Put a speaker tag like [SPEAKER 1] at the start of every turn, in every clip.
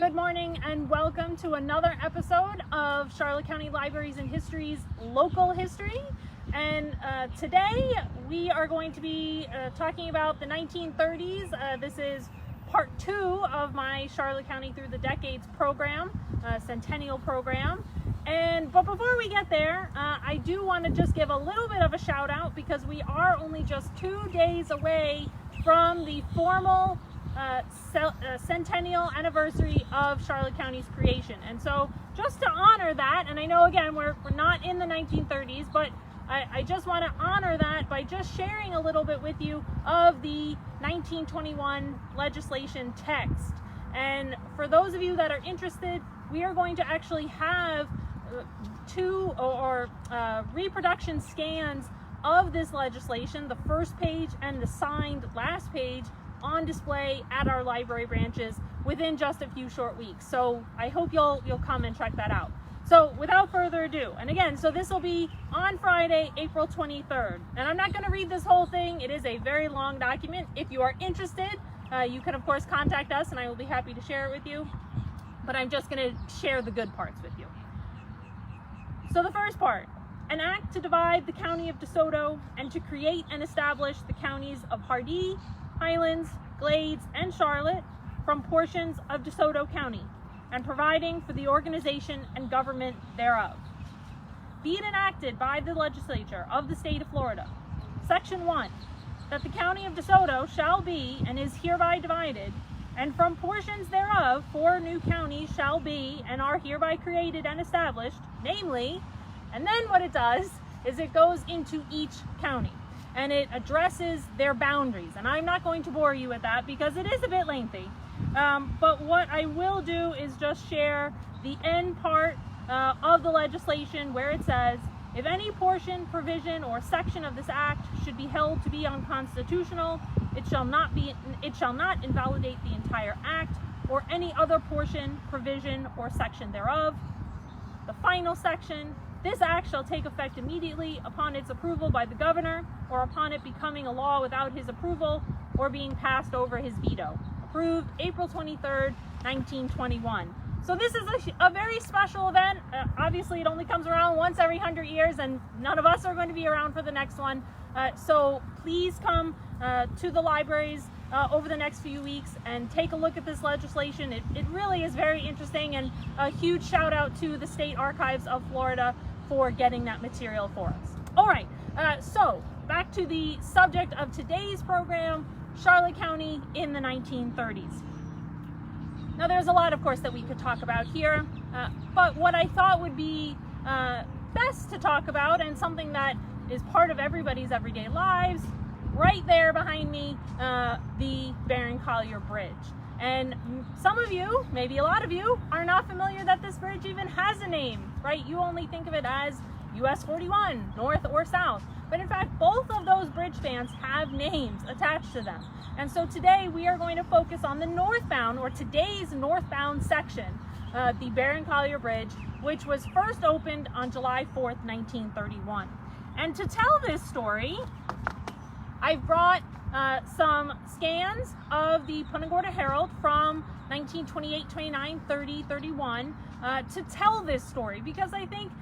[SPEAKER 1] Good morning and welcome to another episode of Charlotte County Libraries and History's Local History. And today we are going to be talking about the 1930s. This is part 2 of my Charlotte County Through the Decades program, Centennial program. But before we get there, I do want to just give a little bit of a shout out because we are only just 2 days away from the formal centennial anniversary of Charlotte County's creation. And so just to honor that, and I know again we're not in the 1930s, but I just want to honor that by just sharing a little bit with you of the 1921 legislation text. And for those of you that are interested, we are going to actually have two reproduction scans of this legislation, the first page and the signed last page, on display at our library branches within just a few short weeks. So I hope you'll come and check that out. So without further ado, and again, so this will be on Friday, April 23rd. And I'm not going to read this whole thing. It is a very long document. If you are interested, you can of course contact us and I will be happy to share it with you. But I'm just going to share the good parts with you. So the first part, an act to divide the county of DeSoto and to create and establish the counties of Hardee, Highlands, Glades, and Charlotte from portions of DeSoto County, and providing for the organization and government thereof. Be it enacted by the legislature of the state of Florida, Section 1, that the county of DeSoto shall be and is hereby divided, and from portions thereof 4 new counties shall be and are hereby created and established, namely, and then what it does is it goes into each county and it addresses their boundaries. And I'm not going to bore you with that because it is a bit lengthy. But what I will do is just share the end part of the legislation where it says, if any portion, provision, or section of this act should be held to be unconstitutional, it shall not invalidate the entire act or any other portion, provision, or section thereof. The final section, this act shall take effect immediately upon its approval by the governor or upon it becoming a law without his approval or being passed over his veto. Approved April 23rd, 1921. So this is a very special event. Obviously, it only comes around once every 100 years, and none of us are going to be around for the next one. So please come to the libraries over the next few weeks and take a look at this legislation. It really is very interesting, and a huge shout out to the State Archives of Florida for getting that material for us. All right, so back to the subject of today's program, Charlotte County in the 1930s. Now there's a lot, of course, that we could talk about here, but what I thought would be best to talk about, and something that is part of everybody's everyday lives, right there behind me, the Barron Collier Bridge. And some of you, maybe a lot of you, are not familiar that this bridge even has a name, right? You only think of it as US 41, north or south. But in fact, both of those bridge spans have names attached to them. And so today we are going to focus on the northbound, or today's northbound section, the Barron Collier Bridge, which was first opened on July 4th, 1931. And to tell this story, I've brought some scans of the Punta Gorda Herald from 1928, 29, 30, 31 to tell this story, because I think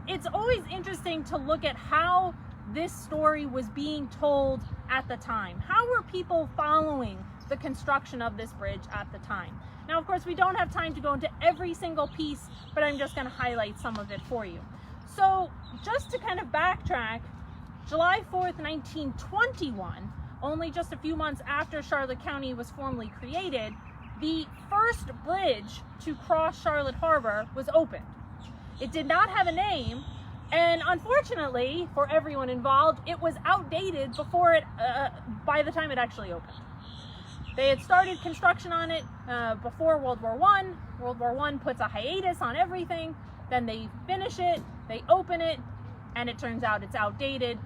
[SPEAKER 1] it's always interesting to look at how this story was being told at the time. How were people following the construction of this bridge at the time? Now, of course, we don't have time to go into every single piece, but I'm just going to highlight some of it for you. So just to kind of backtrack, July 4th, 1921, only just a few months after Charlotte County was formally created, the first bridge to cross Charlotte Harbor was opened. It did not have a name, and unfortunately for everyone involved, it was outdated by the time it actually opened. They had started construction on it before World War I. World War I puts a hiatus on everything, then they finish it, they open it, and it turns out it's outdated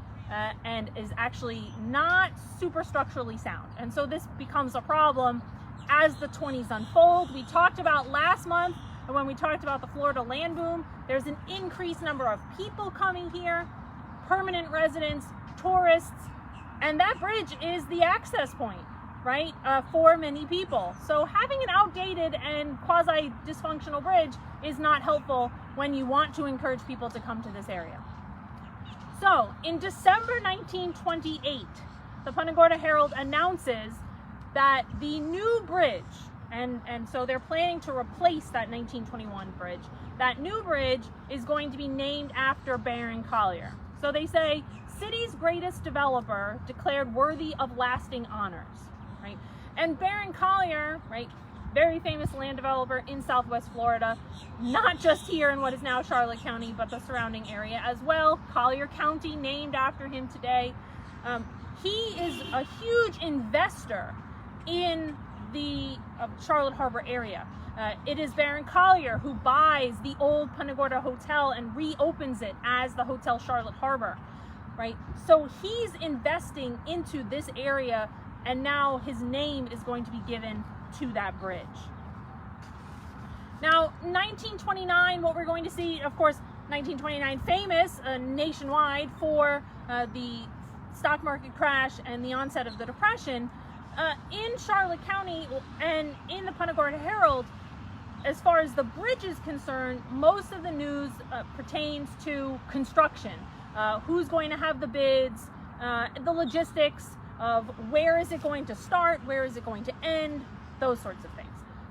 [SPEAKER 1] and is actually not super structurally sound. And so this becomes a problem as the 20s unfold. We talked about last month, and when we talked about the Florida land boom, there's an increased number of people coming here, permanent residents, tourists, and that bridge is the access point. right, for many people. So having an outdated and quasi-dysfunctional bridge is not helpful when you want to encourage people to come to this area. So in December 1928, the Punta Gorda Herald announces that the new bridge, and so they're planning to replace that 1921 bridge, that new bridge is going to be named after Barron Collier. So they say, city's greatest developer declared worthy of lasting honors, right? And Barron Collier, right, very famous land developer in Southwest Florida, not just here in what is now Charlotte County, but the surrounding area as well. Collier County named after him today. He is a huge investor in the Charlotte Harbor area. It is Barron Collier who buys the old Punta Gorda Hotel and reopens it as the Hotel Charlotte Harbor, right? So he's investing into this area, and now his name is going to be given to that bridge. Now, 1929, what we're going to see, of course, 1929 famous nationwide for the stock market crash and the onset of the Depression. In Charlotte County and in the Punta Gorda Herald, as far as the bridge is concerned, most of the news pertains to construction. Who's going to have the bids, the logistics of where is it going to start, where is it going to end, those sorts of things.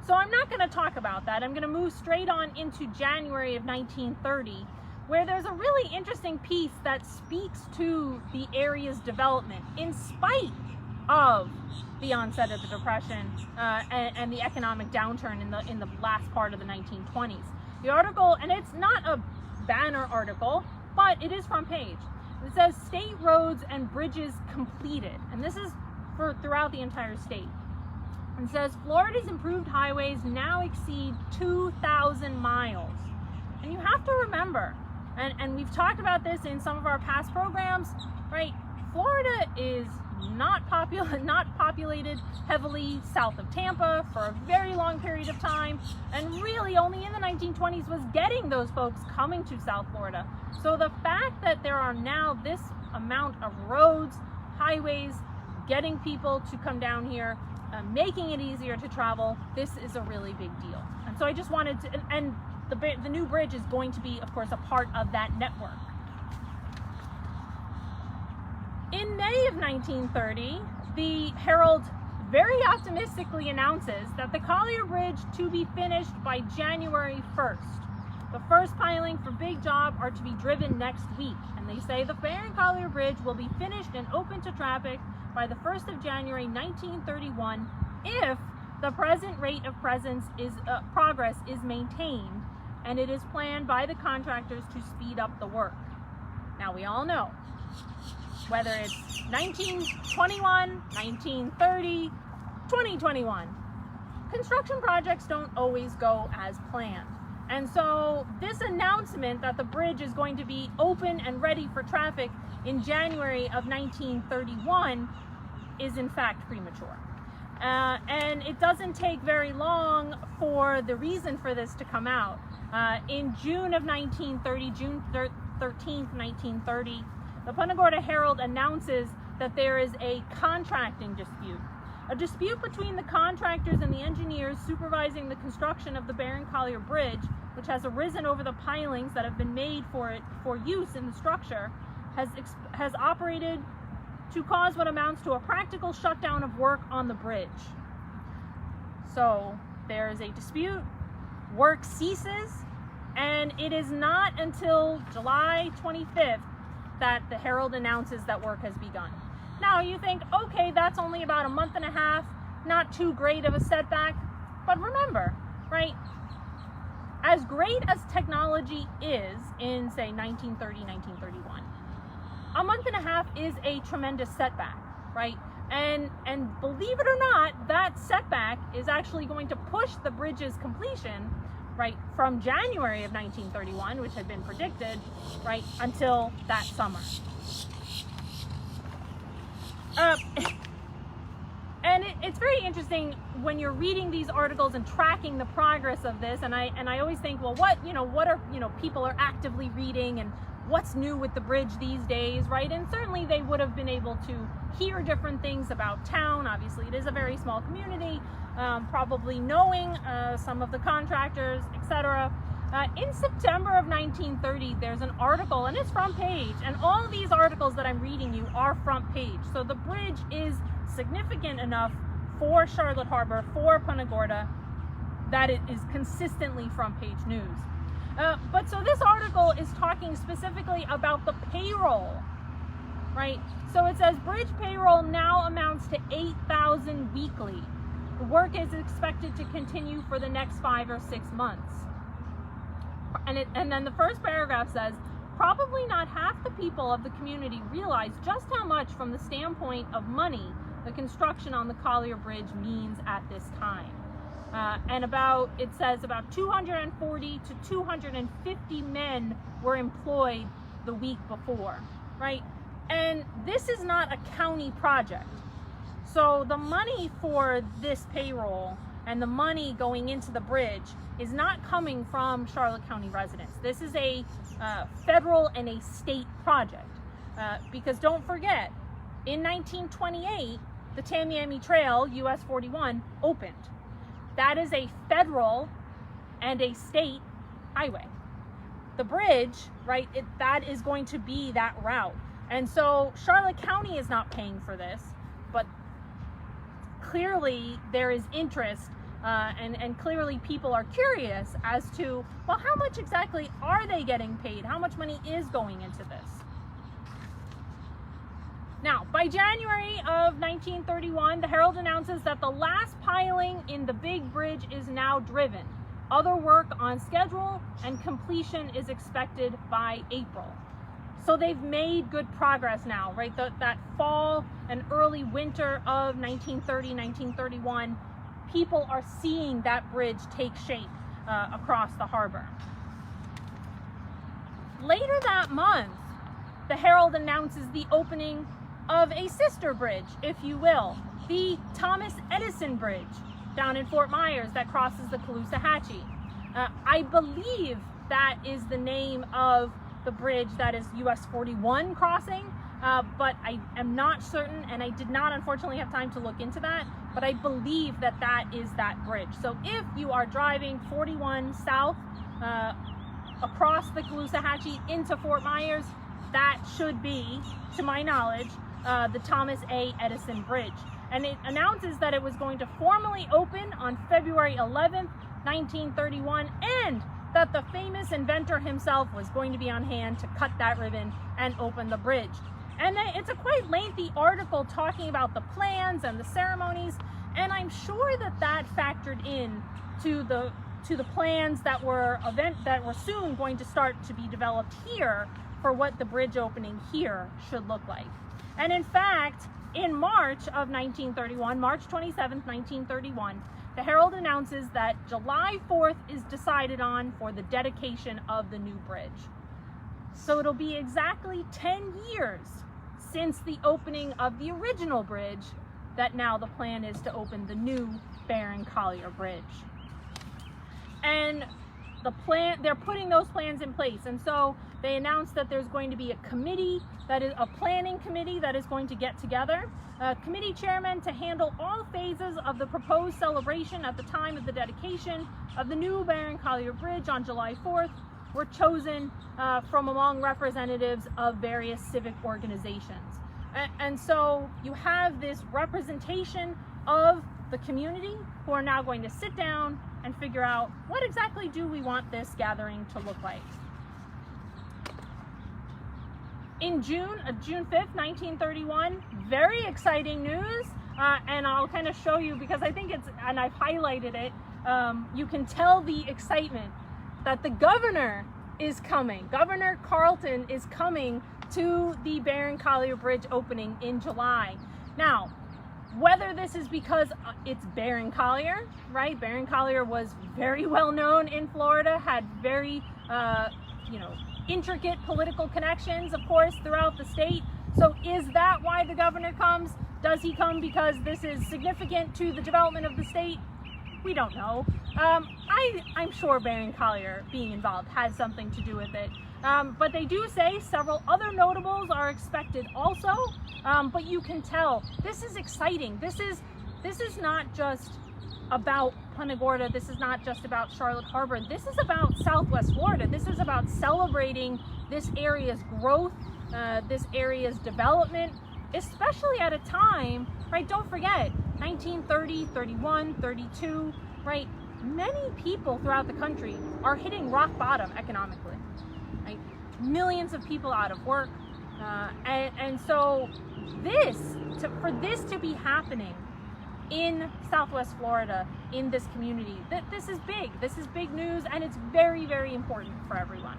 [SPEAKER 1] So I'm not going to talk about that. I'm going to move straight on into January of 1930, where there's a really interesting piece that speaks to the area's development in spite of the onset of the Depression and the economic downturn in the last part of the 1920s. The article, and it's not a banner article, but it is front page. It says state roads and bridges completed, and this is for throughout the entire state. It says Florida's improved highways now exceed 2,000 miles. And you have to remember, and we've talked about this in some of our past programs, right? Florida is not populated heavily south of Tampa for a very long period of time, and really only in the 1920s was getting those folks coming to South Florida. So the fact that there are now this amount of roads, highways, getting people to come down here, making it easier to travel, this is a really big deal. And so I just wanted to, and the new bridge is going to be, of course, a part of that network. In May of 1930, the Herald very optimistically announces that the Collier Bridge to be finished by January 1st. The first piling for Big Job are to be driven next week, and they say the Barron Collier Bridge will be finished and open to traffic by the 1st of January 1931 if the present rate of progress is maintained, and it is planned by the contractors to speed up the work. Now we all know, whether it's 1921, 1930, 2021, construction projects don't always go as planned. And so this announcement that the bridge is going to be open and ready for traffic in January of 1931 is in fact premature. And it doesn't take very long for the reason for this to come out. In June of 1930, June 13th, 1930, the Punta Gorda Herald announces that there is a contracting dispute. A dispute between the contractors and the engineers supervising the construction of the Barron Collier Bridge, which has arisen over the pilings that have been made for use in the structure, has operated to cause what amounts to a practical shutdown of work on the bridge. So there is a dispute, work ceases, and it is not until July 25th that the Herald announces that work has begun. Now you think, okay, that's only about a month and a half, not too great of a setback, but remember, right, as great as technology is in, say, 1930, 1931, a month and a half is a tremendous setback, right? And believe it or not, that setback is actually going to push the bridge's completion, right, from January of 1931, which had been predicted, right, until that summer. And it's very interesting when you're reading these articles and tracking the progress of this. And I always think, well, what are people are actively reading, and what's new with the bridge these days, right? And certainly they would have been able to hear different things about town. Obviously, it is a very small community, probably knowing some of the contractors, etc. In September of 1930, there's an article, and it's front page, and all of these articles that I'm reading you are front page. So the bridge is significant enough for Charlotte Harbor, for Punta Gorda, that it is consistently front page news. But so this article is talking specifically about the payroll, right? So it says bridge payroll now amounts to 8,000 weekly. The work is expected to continue for the next 5 or 6 months. And then the first paragraph says, probably not half the people of the community realize just how much from the standpoint of money the construction on the Collier Bridge means at this time. And it says about 240 to 250 men were employed the week before, right? And this is not a county project. So the money for this payroll and the money going into the bridge is not coming from Charlotte County residents. This is a federal and a state project. Because don't forget, in 1928, the Tamiami Trail, US 41, opened. That is a federal and a state highway. The bridge, right, that is going to be that route. And so Charlotte County is not paying for this, but clearly there is interest and clearly people are curious as to, well, how much exactly are they getting paid? How much money is going into this? Now, by January of 1931, the Herald announces that the last piling in the big bridge is now driven. Other work on schedule and completion is expected by April. So they've made good progress now, right? That fall and early winter of 1930, 1931, people are seeing that bridge take shape across the harbor. Later that month, the Herald announces the opening of a sister bridge, if you will, the Thomas Edison Bridge down in Fort Myers that crosses the Caloosahatchee. I believe that is the name of the bridge that is US 41 crossing, but I am not certain, and I did not unfortunately have time to look into that, but I believe that that is that bridge. So if you are driving 41 south across the Caloosahatchee into Fort Myers, that should be, to my knowledge, the Thomas A. Edison Bridge. And it announces that it was going to formally open on February 11th, 1931, and that the famous inventor himself was going to be on hand to cut that ribbon and open the bridge. And it's a quite lengthy article talking about the plans and the ceremonies, and I'm sure that that factored in to the plans that were soon going to start to be developed here for what the bridge opening here should look like. And in fact, in March of 1931, March 27th, 1931, the Herald announces that July 4th is decided on for the dedication of the new bridge. So it'll be exactly 10 years since the opening of the original bridge that now the plan is to open the new Barron Collier Bridge. And they're putting those plans in place, and so they announced that there's going to be a committee, that is a planning committee that is going to get together, committee chairman to handle all phases of the proposed celebration at the time of the dedication of the new Barron Collier Bridge on July 4th were chosen from among representatives of various civic organizations. And so you have this representation of the community who are now going to sit down and figure out what exactly do we want this gathering to look like. In June 5th, 1931, very exciting news, and I'll kind of show you because I think and I've highlighted it, you can tell the excitement that the governor is coming. Governor Carleton is coming to the Barron Collier Bridge opening in July. Now, whether this is because it's Barron Collier, right? Barron Collier was very well known in Florida, had very, intricate political connections, of course, throughout the state. So is that why the governor comes? Does he come because this is significant to the development of the state? We don't know. I'm sure Barron Collier being involved has something to do with it. But they do say several other notables are expected also. But you can tell this is exciting. This is not just about Punta Gorda. This is not just about Charlotte Harbor. This is about Southwest Florida. This is about celebrating this area's growth, this area's development, especially at a time, right? Don't forget, 1930, 31, 32, right? Many people throughout the country are hitting rock bottom economically, right? Millions of people out of work. And so for this to be happening in Southwest Florida, in this community, this is big. This is big news, and it's very, very important for everyone.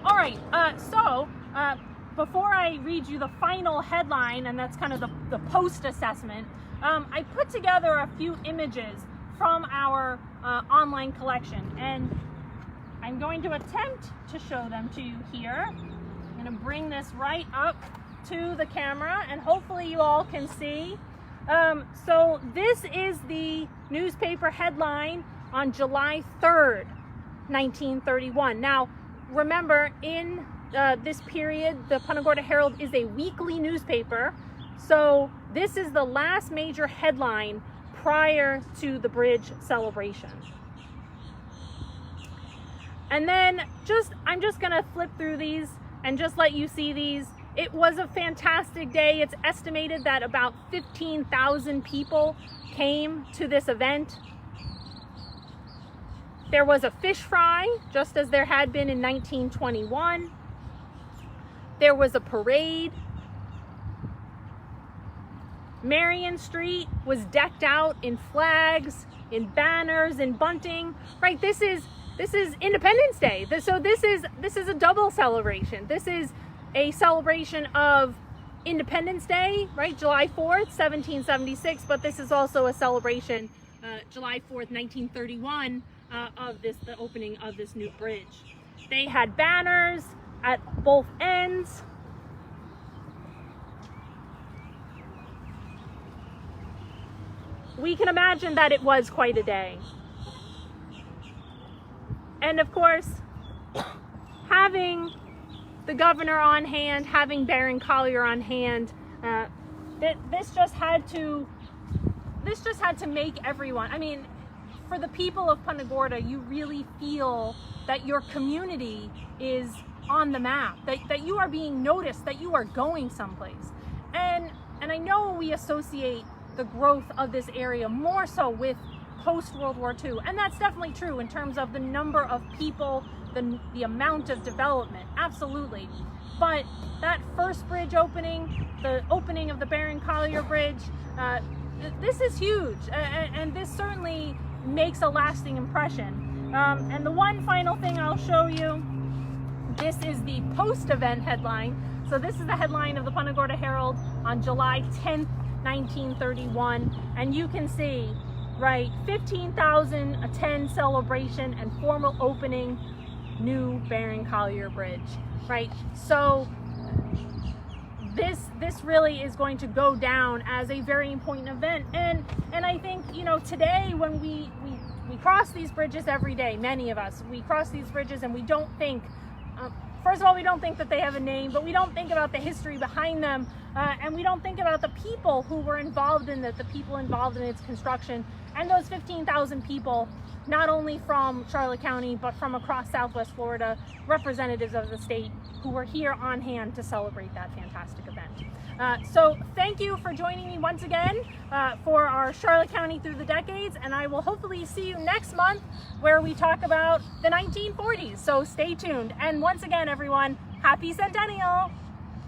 [SPEAKER 1] All right, so before I read you the final headline, and that's kind of the post assessment, I put together a few images from our online collection, and I'm going to attempt to show them to you here. I'm going to bring this right up to the camera, and hopefully you all can see. So this is the newspaper headline on July 3rd, 1931. Now, remember, in this period, the Punta Gorda Herald is a weekly newspaper, so this is the last major headline prior to the bridge celebration. And then I'm just gonna flip through these and just let you see these. It was a fantastic day. It's estimated that about 15,000 people came to this event. There was a fish fry, just as there had been in 1921. There was a parade. Marion Street was decked out in flags, in banners, in bunting. Right, this is Independence Day. So this is a double celebration. This is a celebration of Independence Day, right, July 4th, 1776, but this is also a celebration, July 4th, 1931, of the opening of this new bridge. They had banners at both ends. We can imagine that it was quite a day. And of course, having the governor on hand, having Barron Collier on hand, this just had to make everyone, I mean, for the people of Punta Gorda, you really feel that your community is on the map, that you are being noticed, that you are going someplace. And I know we associate the growth of this area more so with post-World War II, and that's definitely true in terms of the number of people, the amount of development, absolutely. But that first bridge opening, the opening of the Barron Collier Bridge, this is huge, and this certainly makes a lasting impression. And the one final thing I'll show you, this is the post-event headline. So this is the headline of the Punta Gorda Herald on July 10th, 1931, and you can see, right, 15,000 attend celebration and formal opening new Barron Collier Bridge, right? So this really is going to go down as a very important event, and I think, you know, today when we cross these bridges every day, many of us, we cross these bridges and we don't think, first of all, we don't think that they have a name, but we don't think about the history behind them, and we don't think about the people who were involved in it, the people involved in its construction, and those 15,000 people, not only from Charlotte County, but from across Southwest Florida, representatives of the state who were here on hand to celebrate that fantastic event. So thank you for joining me once again for our Charlotte County Through the Decades, and I will hopefully see you next month where we talk about the 1940s, so stay tuned. And once again, everyone, happy Centennial!